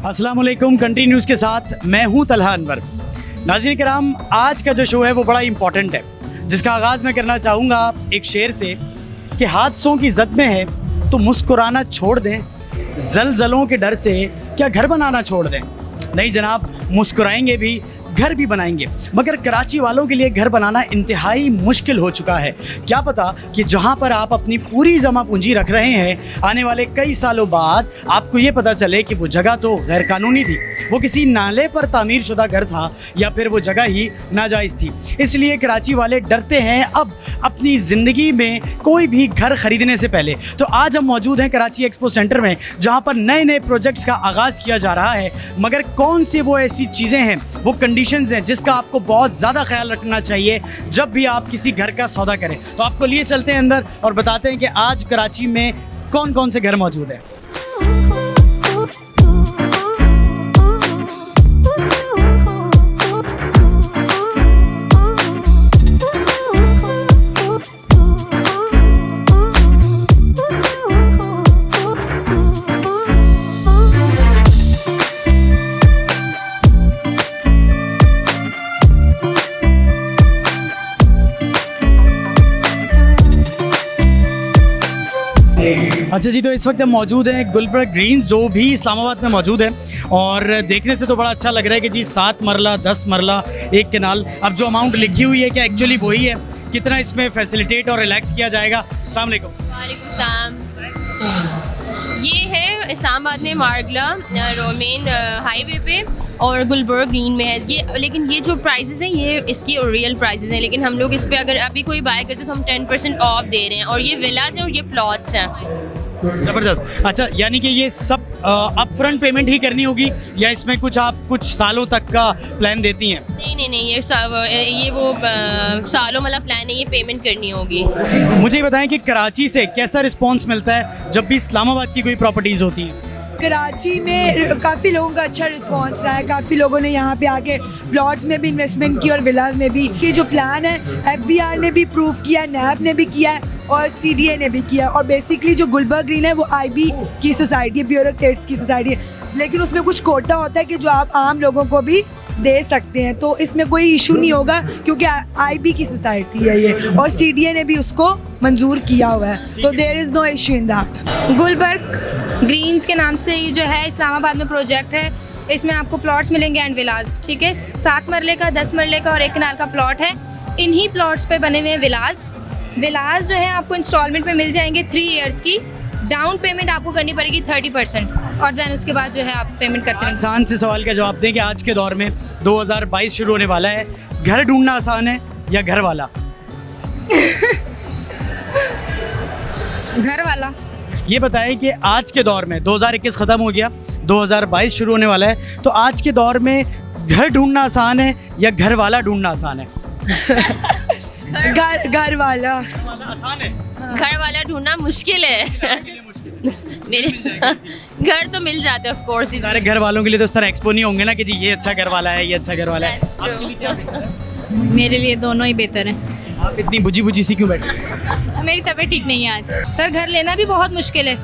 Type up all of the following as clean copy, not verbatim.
अस्सलाम वालेकुम। Country news के साथ मैं हूं तलहा अनवर। नाज़रीन कराम, आज का जो शो है वो बड़ा इंपॉर्टेंट है, जिसका आगाज़ मैं करना चाहूँगा एक शेर से कि हादसों की जद में है तो मुस्कुराना छोड़ दें, ज़लज़लों के डर से क्या घर बनाना छोड़ दें। नहीं जनाब, मुस्कुराएंगे भी, घर भी बनाएंगे, मगर कराची वालों के लिए घर बनाना इंतहाई मुश्किल हो चुका है। क्या पता कि जहां पर आप अपनी पूरी जमा पूंजी रख रहे हैं, आने वाले कई सालों बाद आपको ये पता चले कि वो जगह तो गैर कानूनी थी, वो किसी नाले पर तामीर शुदा घर था, या फिर वो जगह ही नाजायज़ थी। इसलिए कराची वाले डरते हैं अब अपनी ज़िंदगी में कोई भी घर ख़रीदने से पहले। तो आज हम मौजूद हैं कराची एक्सपो सेंटर में, जहाँ पर नए नए प्रोजेक्ट्स का आगाज़ किया जा रहा है, मगर कौन सी वो ऐसी चीज़ें हैं, वो कंडीशंस हैं जिसका आपको बहुत ज़्यादा ख्याल रखना चाहिए जब भी आप किसी घर का सौदा करें। तो आपको लिए चलते हैं अंदर और बताते हैं कि आज कराची में कौन कौन से घर मौजूद हैं। अच्छा जी, तो इस वक्त हम मौजूद हैं गुलबर्ग ग्रीन्स, जो भी इस्लामाबाद में मौजूद है, और देखने से तो बड़ा अच्छा लग रहा है कि जी 7 मरला 10 मरला एक केनाल। अब जो अमाउंट लिखी हुई है क्या एक्चुअली वही है? कितना इसमें फैसिलिटेट और रिलैक्स किया जाएगा? अस्सलाम वालेकुम। वालेकुम सलाम। ये है इस्लामाबाद में मार्गला रोमेन हाईवे पे और गुलबर्ग ग्रीन में है ये। लेकिन ये जो प्राइसेस हैं ये इसकी रियल प्राइसेस हैं, लेकिन हम लोग इस पे अगर अभी कोई बाय करते तो हम 10% ऑफ दे रहे हैं। और ये विलाज हैं और ये प्लॉट्स हैं। ज़बरदस्त। अच्छा, यानी कि ये सब अप फ्रंट पेमेंट ही करनी होगी, या इसमें कुछ आप कुछ सालों तक का प्लान देती हैं? नहीं, ये वो सालों वाला प्लान है, ये पेमेंट करनी होगी। मुझे ये बताएं कि कराची से कैसा रिस्पांस मिलता है जब भी इस्लामाबाद की कोई प्रॉपर्टीज़ होती हैं? कराची में काफ़ी लोगों का अच्छा रिस्पांस रहा है। काफ़ी लोगों ने यहाँ पे आके प्लॉट्स में भी इन्वेस्टमेंट की और विलाज में भी। ये जो प्लान है FBR ने भी प्रूव किया है, नैब ने भी किया है और CDA ने भी किया। और बेसिकली जो गुलबर्ग ग्रीन है वो IB की सोसाइटी है, ब्यूरोक्रेट्स की सोसाइटी है, लेकिन उसमें कुछ कोटा होता है कि जो आप आम लोगों को भी दे सकते हैं। तो इसमें कोई इशू नहीं होगा क्योंकि IB की सोसाइटी है ये, और CDA ने भी उसको मंजूर किया हुआ है, तो there is no issue in that. Gulberg Greens के नाम से ये जो है इस्लामाबाद में प्रोजेक्ट है, इसमें आपको प्लॉट्स मिलेंगे एंड विलाज। ठीक है, 7 मरले का, 10 मरले का और 1 कनाल का प्लॉट है। इन्हीं प्लॉट्स पे बने हुए हैं विलाज जो है आपको इंस्टॉलमेंट में मिल जाएंगे 3 ईयर्स की। डाउन पेमेंट आपको करनी पड़ेगी 30% और देन उसके बाद जो है आप पेमेंट करते हैं। आसान से सवाल का जवाब दें कि आज के दौर में 2022 शुरू होने वाला है, घर ढूंढना आसान है या घर वाला? घर वाला। ये बताएं कि आज के दौर में 2021 ख़त्म हो गया, 2022 शुरू होने वाला है, तो आज के दौर में घर ढूंढना आसान है या घर वाला ढूंढना आसान है? घर वाला आसान है, घर वाला ढूंढना मुश्किल है। मेरे घर तो मिल जाते ऑफ कोर्स। सारे घर वालों के लिए तो इस तरह एक्सपो नहीं होंगे ना कि जी ये अच्छा घर वाला है, ये अच्छा घर वाला है। That's true. आपके लिए क्या बेहतर है? मेरे लिए दोनों ही बेहतर हैं। आप इतनी बुझी बुझी सी क्यों बैठे हैं? मेरी तबीयत ठीक नहीं है आज। सर, घर लेना भी बहुत मुश्किल है।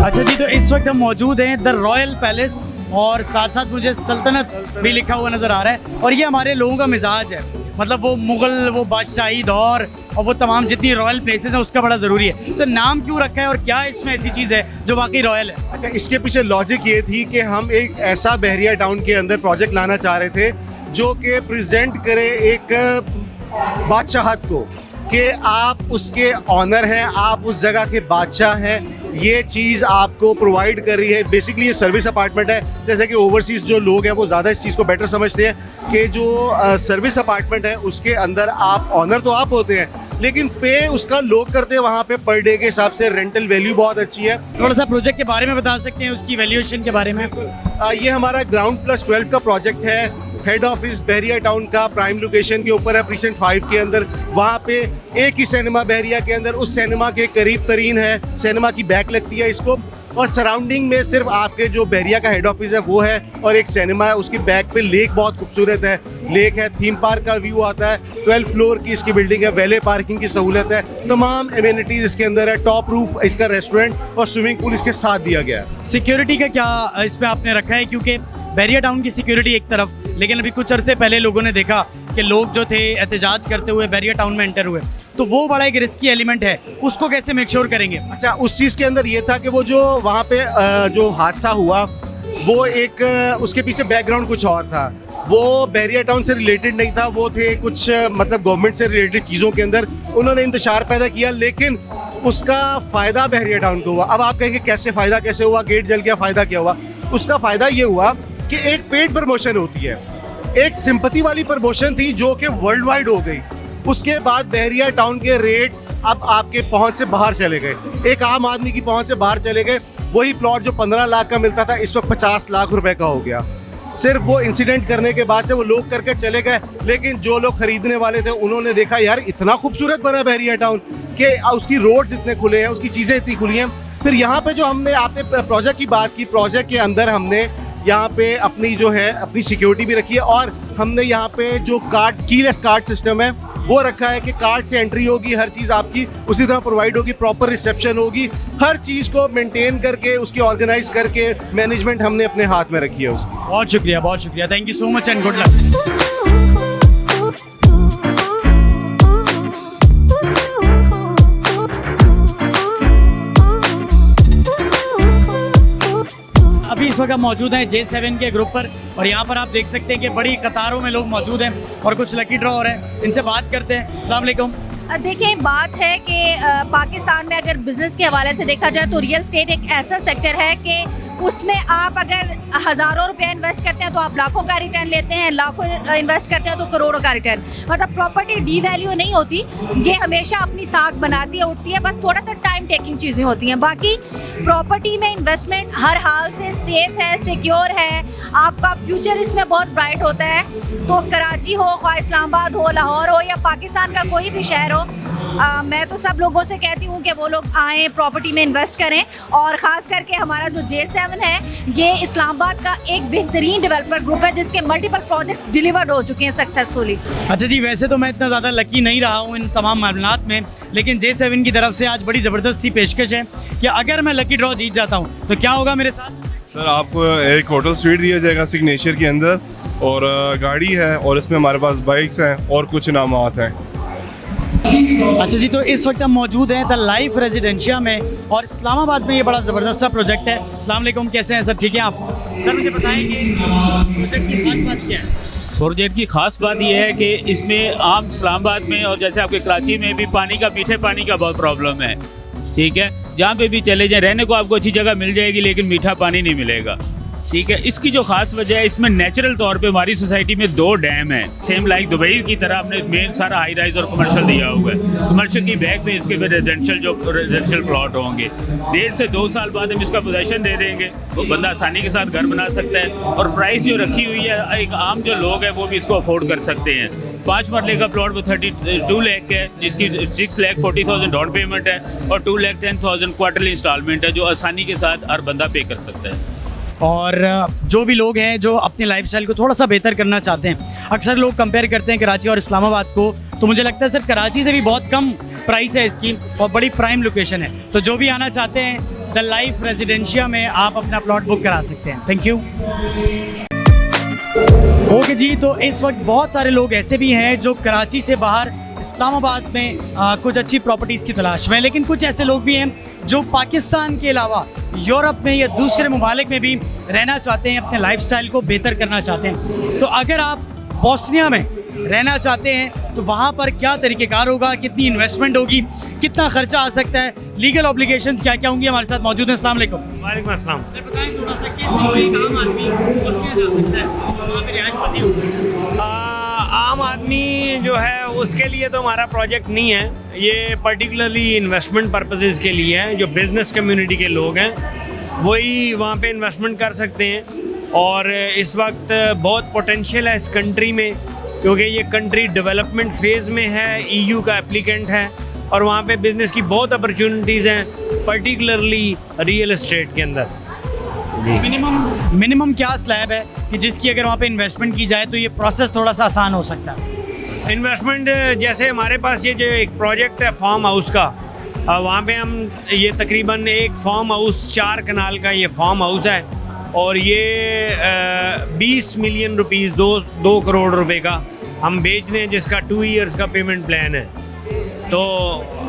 अच्छा जी, तो इस वक्त हम मौजूद हैं द रॉयल पैलेस, और साथ साथ मुझे सल्तनत भी लिखा हुआ नज़र आ रहा है। और ये हमारे लोगों का मिजाज है, मतलब वो मुग़ल, वो बादशाही दौर और वो तमाम जितनी रॉयल प्लेसेस हैं उसका बड़ा ज़रूरी है। तो नाम क्यों रखा है और क्या इसमें ऐसी चीज़ है जो वाकई रॉयल है? अच्छा, इसके पीछे लॉजिक ये थी कि हम एक ऐसा बहरिया टाउन के अंदर प्रोजेक्ट लाना चाह रहे थे जो कि प्रेजेंट करे एक बादशाहत को, कि आप उसके ऑनर हैं, आप उस जगह के बादशाह हैं। ये चीज़ आपको प्रोवाइड कर रही है। बेसिकली ये सर्विस अपार्टमेंट है, जैसे कि ओवरसीज़ जो लोग हैं वो ज़्यादा इस चीज़ को बेटर समझते हैं कि जो सर्विस अपार्टमेंट है उसके अंदर आप ऑनर तो आप होते हैं, लेकिन पे उसका लोग करते हैं वहाँ पे पर डे के हिसाब से। रेंटल वैल्यू बहुत अच्छी है। थोड़ा सा प्रोजेक्ट के बारे में बता सकते हैं, उसकी वैल्यूएशन के बारे में? ये हमारा ग्राउंड +12 का प्रोजेक्ट है। हेड ऑफिस बहरिया टाउन का प्राइम लोकेशन के ऊपर है, प्रीसेंट 5 के अंदर। वहाँ पे एक ही सिनेमा बहरिया के अंदर, उस सिनेमा के करीब तरीन है, सिनेमा की बैक लगती है इसको, और सराउंडिंग में सिर्फ आपके जो बहरिया का हेड ऑफिस है वो है और एक सिनेमा है। उसकी बैक पे लेक बहुत खूबसूरत है, लेक है, थीम पार्क का व्यू आता है, 12 फ्लोर की इसकी बिल्डिंग है, वैले पार्किंग की सहूलत है, तमाम एमिनिटीज इसके अंदर है, टॉप रूफ इसका रेस्टोरेंट और स्विमिंग पूल इसके साथ दिया गया है। सिक्योरिटी का क्या इसमें आपने रखा है? क्योंकि बहरिया टाउन की सिक्योरिटी एक तरफ, लेकिन अभी कुछ अरसे पहले लोगों ने देखा कि लोग जो थे एहतजाज करते हुए बहरिया टाउन में एंटर हुए, तो वो बड़ा एक रिस्की एलिमेंट है, उसको कैसे मेक श्योर करेंगे? अच्छा, उस चीज़ के अंदर ये था कि वो जो वहाँ पे जो हादसा हुआ वो एक उसके पीछे बैकग्राउंड कुछ और था, वो बहरिया टाउन से रिलेटेड नहीं था, वो थे कुछ मतलब गवर्नमेंट से रिलेटेड चीज़ों के अंदर उन्होंने इंतशार पैदा किया, लेकिन उसका फ़ायदा बहरिया टाउन को हुआ। अब आप कहेंगे कैसे फ़ायदा कैसे हुआ, गेट जल गया, फ़ायदा क्या हुआ? उसका फ़ायदा ये हुआ कि एक पेड प्रमोशन होती है, एक सिंपैथी वाली प्रमोशन थी जो कि वर्ल्ड वाइड हो गई। उसके बाद बहरिया टाउन के रेट्स अब आपके पहुंच से बाहर चले गए, एक आम आदमी की पहुंच से बाहर चले गए। वही प्लॉट जो 15 लाख का मिलता था इस वक्त 50 लाख रुपए का हो गया। सिर्फ वो इंसिडेंट करने के बाद से वो लोग करके चले गए, लेकिन जो लोग खरीदने वाले थे उन्होंने देखा यार इतना खूबसूरत बना बहरिया टाउन कि उसकी रोड्स इतने खुले हैं, उसकी चीज़ें इतनी खुली हैं। फिर यहाँ पे जो हमने आपने प्रोजेक्ट की बात की, प्रोजेक्ट के अंदर हमने यहाँ पे अपनी जो है अपनी सिक्योरिटी भी रखी है और हमने यहाँ पे जो कार्ड कीलेस कार्ड सिस्टम है वो रखा है कि कार्ड से एंट्री होगी, हर चीज़ आपकी उसी तरह प्रोवाइड होगी, प्रॉपर रिसेप्शन होगी, हर चीज़ को मेंटेन करके उसकी ऑर्गेनाइज करके मैनेजमेंट हमने अपने हाथ में रखी है उसकी। बहुत शुक्रिया, thank you so much and good luck. अभी इस वक्त हम मौजूद हैं J7 के ग्रुप पर और यहाँ पर आप देख सकते हैं कि बड़ी कतारों में लोग मौजूद हैं और कुछ लकी ड्रॉ हो रहे हैं, इनसे बात करते हैं। अस्सलाम वालेकुम। देखिए, बात है कि पाकिस्तान में अगर बिजनेस के हवाले से देखा जाए तो रियल एस्टेट एक ऐसा सेक्टर है कि उसमें आप अगर हज़ारों रुपया इन्वेस्ट करते हैं तो आप लाखों का रिटर्न लेते हैं, लाखों इन्वेस्ट करते हैं तो करोड़ों का रिटर्न। मतलब प्रॉपर्टी डी वैल्यू नहीं होती, ये हमेशा अपनी साख बनाती है, उठती है, बस थोड़ा सा टाइम टेकिंग चीज़ें होती हैं। बाकी प्रॉपर्टी में इन्वेस्टमेंट हर हाल से सेफ है, सिक्योर है, आपका फ्यूचर इसमें बहुत ब्राइट होता है। तो कराची हो, ख्वाह इस्लामाबाद हो, लाहौर हो या पाकिस्तान का कोई भी शहर हो, मैं तो सब लोगों से कहती हूँ कि वो लोग आएँ, प्रॉपर्टी में इन्वेस्ट करें। और ख़ास करके हमारा जो J7 है ये इस्लामाबाद का एक बेहतरीन डेवलपर ग्रुप है जिसके मल्टीपल प्रोजेक्ट्स डिलीवर्ड हो चुके हैं सक्सेसफुली। अच्छा जी, वैसे तो मैं इतना ज़्यादा लकी नहीं रहा हूँ इन तमाम मामलात में, लेकिन J7 की तरफ से आज बड़ी ज़बरदस्त सी पेशकश है कि अगर मैं लकी ड्रॉ जीत जाता हूँ तो क्या होगा मेरे साथ? सर, आपको एक होटल स्वीट दिया जाएगा सिग्नेचर के अंदर और गाड़ी है और इसमें हमारे पास बाइक्स हैं और कुछ इनामात हैं। अच्छा जी, तो इस वक्त हम मौजूद हैं द लाइफ रेजिडेंशिया में और इस्लामाबाद में ये बड़ा ज़बरदस्त सा प्रोजेक्ट है। अस्सलाम वालेकुम, कैसे हैं सर? ठीक है आप? सर मुझे बताएंगे प्रोजेक्ट की खास बात क्या है? प्रोजेक्ट की खास बात यह है कि इसमें आम इस्लामाबाद में और जैसे आपके कराची में भी पानी का, मीठे पानी का बहुत प्रॉब्लम है। ठीक है, जहाँ पे भी चले जाएं, रहने को आपको अच्छी जगह मिल जाएगी लेकिन मीठा पानी नहीं मिलेगा। ठीक है, इसकी जो खास वजह है, इसमें नेचुरल तौर पे हमारी सोसाइटी में 2 डैम हैं, सेम लाइक दुबई की तरह हमने मेन सारा हाई राइज और कमर्शियल दिया हुआ है। कमर्शियल की बैक पे इसके फिर रेजिडेंशियल प्लॉट होंगे। 1.5 से 2 साल बाद हम इसका पोजेशन दे देंगे, तो बंदा आसानी के साथ घर बना सकता है और प्राइस जो रखी हुई है एक आम जो लोग हैं वो भी इसको अफोर्ड कर सकते हैं। 5 मरले का प्लॉट वो 32 लाख है, जिसकी 6,40,000 डाउन पेमेंट है और 2,10,000 क्वार्टरली इंस्टॉलमेंट है जो आसानी के साथ हर बंदा पे कर सकता है। और जो भी लोग हैं जो अपने लाइफस्टाइल को थोड़ा सा बेहतर करना चाहते हैं, अक्सर लोग कंपेयर करते हैं कराची और इस्लामाबाद को, तो मुझे लगता है सर कराची से भी बहुत कम प्राइस है इसकी और बड़ी प्राइम लोकेशन है। तो जो भी आना चाहते हैं द लाइफ रेजिडेंशिया में आप अपना प्लॉट बुक करा सकते हैं। Thank you. ओके जी, तो इस वक्त बहुत सारे लोग ऐसे भी हैं जो कराची से बाहर इस्लामाबाद में कुछ अच्छी प्रॉपर्टीज़ की तलाश में, लेकिन कुछ ऐसे लोग भी हैं जो पाकिस्तान के अलावा यूरोप में या दूसरे ममालिक में भी रहना चाहते हैं, अपने लाइफस्टाइल को बेहतर करना चाहते हैं। तो अगर आप बोस्निया में रहना चाहते हैं तो वहाँ पर क्या तरीक़ेकार होगा, कितनी इन्वेस्टमेंट होगी, कितना खर्चा आ सकता है, लीगल ऑब्लिगेशंस क्या क्या होंगी, हमारे साथ मौजूद हैं। अस्सलाम वालेकुम। वालेकुम अस्सलाम। सर बताएं थोड़ा सा कैसे एक आम आदमी बोस्निया जा सकता है, वहाँ पे रिहाइश पजीर हो सकता है? आम आदमी जो है उसके लिए तो हमारा प्रोजेक्ट नहीं है, ये पर्टिकुलरली इन्वेस्टमेंट पर्पसेस के लिए है। जो बिज़नेस कम्युनिटी के लोग हैं वही वहाँ पे इन्वेस्टमेंट कर सकते हैं और इस वक्त बहुत पोटेंशियल है इस कंट्री में, क्योंकि ये कंट्री डेवलपमेंट फेज़ में है, EU का एप्लीकेंट है और वहाँ पे बिज़नेस की बहुत अपॉर्चुनिटीज़ हैं, पर्टिकुलरली रियल एस्टेट के अंदर। मिनिमम क्या स्लैब है कि जिसकी अगर वहाँ पे इन्वेस्टमेंट की जाए तो ये प्रोसेस थोड़ा सा आसान हो सकता है? इन्वेस्टमेंट जैसे हमारे पास ये जो एक प्रोजेक्ट है फार्म हाउस का, वहाँ पे हम ये तकरीबन एक फार्म हाउस 4 कनाल का ये फार्म हाउस है और ये 20 मिलियन रुपीस 2 करोड़ रुपए का हम बेच रहे हैं, जिसका 2 इयर्स का पेमेंट प्लान है। तो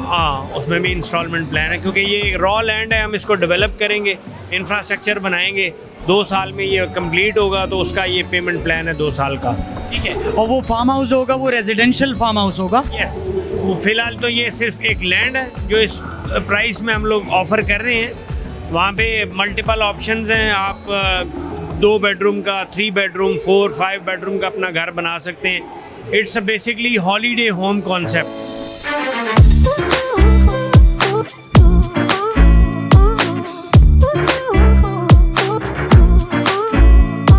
हाँ, उसमें भी इंस्टॉलमेंट प्लान है, क्योंकि ये रॉ लैंड है, हम इसको डेवलप करेंगे, इंफ्रास्ट्रक्चर बनाएंगे, 2 साल में ये कंप्लीट होगा, तो उसका ये पेमेंट प्लान है 2 साल का। ठीक है। और वो फार्म हाउस होगा वो रेजिडेंशियल फार्म हाउस होगा? यस, फिलहाल तो ये सिर्फ एक लैंड है जो इस प्राइस में हम लोग ऑफ़र कर रहे हैं। वहाँ पे मल्टीपल ऑप्शंस हैं, आप 2 बेडरूम का, 3 बेडरूम, 4, 5 बेडरूम का अपना घर बना सकते हैं। It's basically holiday home concept.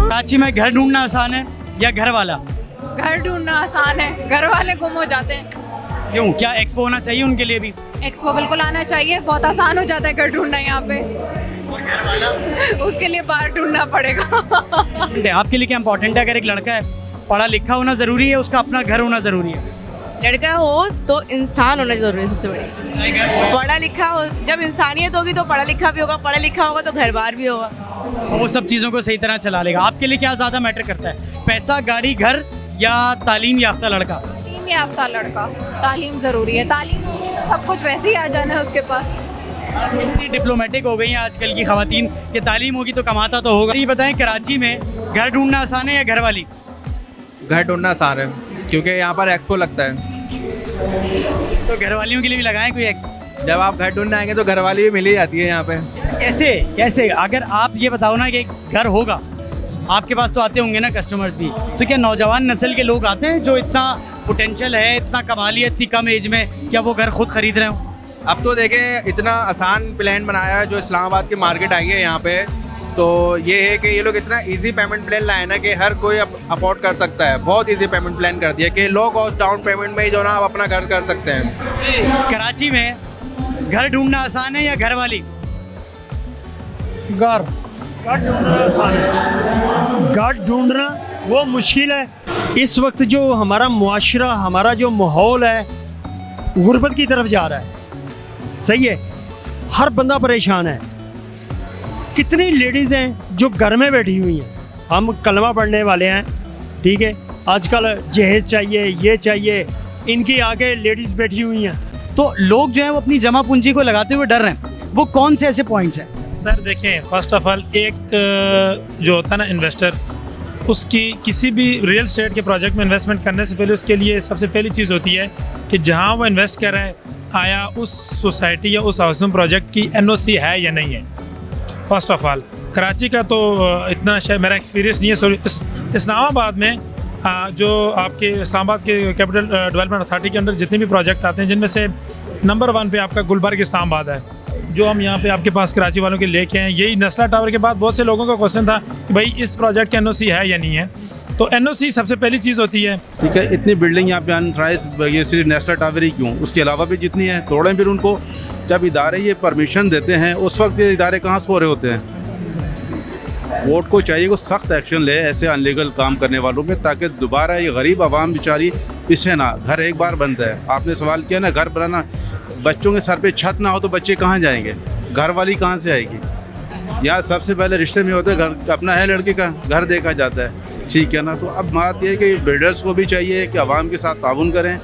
Karachi में घर ढूंढना आसान है या घर वाला? घर ढूंढना आसान है, घर वाले गुम हो जाते हैं। क्यों, क्या एक्सपो होना चाहिए उनके लिए भी? एक्सपो बिल्कुल आना चाहिए, बहुत आसान हो जाता है घर ढूंढना यहाँ पे। उसके लिए बाहर ढूंढना पड़ेगा। आपके लिए क्या इंपॉर्टेंट है? अगर एक लड़का है, पढ़ा लिखा होना ज़रूरी है, उसका अपना घर होना ज़रूरी है? लड़का हो तो इंसान होना जरूरी है सबसे बड़ी। पढ़ा लिखा हो, जब इंसानियत होगी तो पढ़ा लिखा भी होगा, पढ़ा लिखा होगा तो घर बार भी होगा, और वो सब चीज़ों को सही तरह चला लेगा। आपके लिए क्या ज़्यादा मैटर करता है, पैसा, गाड़ी, घर या तालीम याफ्ता लड़का? तालीम याफ्ता लड़का, तालीम ज़रूरी है। तालीम होगी तो सब कुछ वैसे ही आ जाना है उसके पास। इतनी डिप्लोमेटिक हो गई हैं आजकल की ख़वातीन कि तालीम होगी तो कमाता तो होगा। ये बताएं, कराची में घर ढूंढना आसान है या घर वाली? घर ढूंढना आसान है, क्योंकि यहाँ पर एक्सपो लगता है। तो घर वालियों के लिए भी लगाएं कोई एक्सपो? जब आप घर ढूंढने आएंगे तो घर वाली भी मिल ही जाती है यहाँ पे। कैसे अगर आप ये बताओ ना कि एक घर होगा, आपके पास तो आते होंगे ना कस्टमर्स भी, तो क्या नौजवान नस्ल के लोग आते हैं जो इतना पोटेंशियल है, इतना कमाल है इतनी कम एज में, क्या वो घर खुद खरीद रहे हो? अब तो देखें, इतना आसान प्लान बनाया है जो इस्लामाबाद की मार्केट आई है यहाँ पे, तो ये है कि ये लोग इतना इजी पेमेंट प्लान लाए ना कि हर कोई अफोर्ड कर सकता है। बहुत इजी पेमेंट प्लान कर दिया कि लो कॉस्ट डाउन पेमेंट में ही जो ना आप अपना घर कर सकते हैं। कराची में घर ढूंढना आसान है या घर वाली? घर ढूंढना आसान है, घर ढूंढना वो मुश्किल है। इस वक्त जो हमारा मुआशरा, हमारा जो माहौल है, गुर्बत की तरफ जा रहा है। सही है, हर बंदा परेशान है। कितनी लेडीज़ हैं जो घर में बैठी हुई हैं। हम कलमा पढ़ने वाले हैं, ठीक है, आजकल जहेज चाहिए, ये चाहिए, इनकी आगे लेडीज़ बैठी हुई हैं। तो लोग जो है वो अपनी जमा पूंजी को लगाते हुए डर रहे हैं, वो कौन से ऐसे पॉइंट्स हैं? सर देखें, फर्स्ट ऑफ ऑल एक जो होता है ना इन्वेस्टर, उसकी किसी भी रियल एस्टेट के प्रोजेक्ट में इन्वेस्टमेंट करने से पहले उसके लिए सबसे पहली चीज़ होती है कि जहां वो इन्वेस्ट कर रहे हैं, आया उस सोसाइटी या उस हाउसिंग प्रोजेक्ट की NOC है या नहीं है। फर्स्ट ऑफ ऑल कराची का तो इतना शायद मेरा एक्सपीरियंस नहीं है। सॉरी, इस्लामाबाद में जो आपके इस्लामाबाद के कैपिटल डेवलपमेंट अथॉरिटी के अंदर जितने भी प्रोजेक्ट आते हैं, जिनमें से नंबर 1 पे आपका गुलबर्ग इस्लामाबाद है, जो हम यहाँ पे आपके पास कराची वालों के लेके हैं। यही नस्ला टावर के बाद बहुत से लोगों का क्वेश्चन था कि भाई इस प्रोजेक्ट की NOC है या नहीं है। तो NOC सबसे पहली चीज़ होती है। ठीक है, इतनी बिल्डिंग यहाँ पे अनथराइज, ये सिर्फ नेशनल टावर ही क्यों, उसके अलावा भी जितनी है तोड़ें फिर उनको। जब इदारे ये परमिशन देते हैं उस वक्त ये इदारे कहाँ सो रहे होते हैं। कोर्ट को चाहिए कि सख्त एक्शन ले ऐसे अनलीगल काम करने वालों पे, ताकि दोबारा ये गरीब आवाम बेचारी पिछे ना। घर एक बार बनता है, आपने सवाल किया ना, घर बनाना, बच्चों के सर पे छत ना हो तो बच्चे कहाँ जाएंगे, घर वाली कहाँ से आएगी। यहाँ सबसे पहले रिश्ते में होता है घर अपना है, लड़के का घर देखा जाता है, ठीक है ना। तो अब बात ये है कि बिल्डर्स को भी चाहिए कि आवाम के साथ ताउन करें।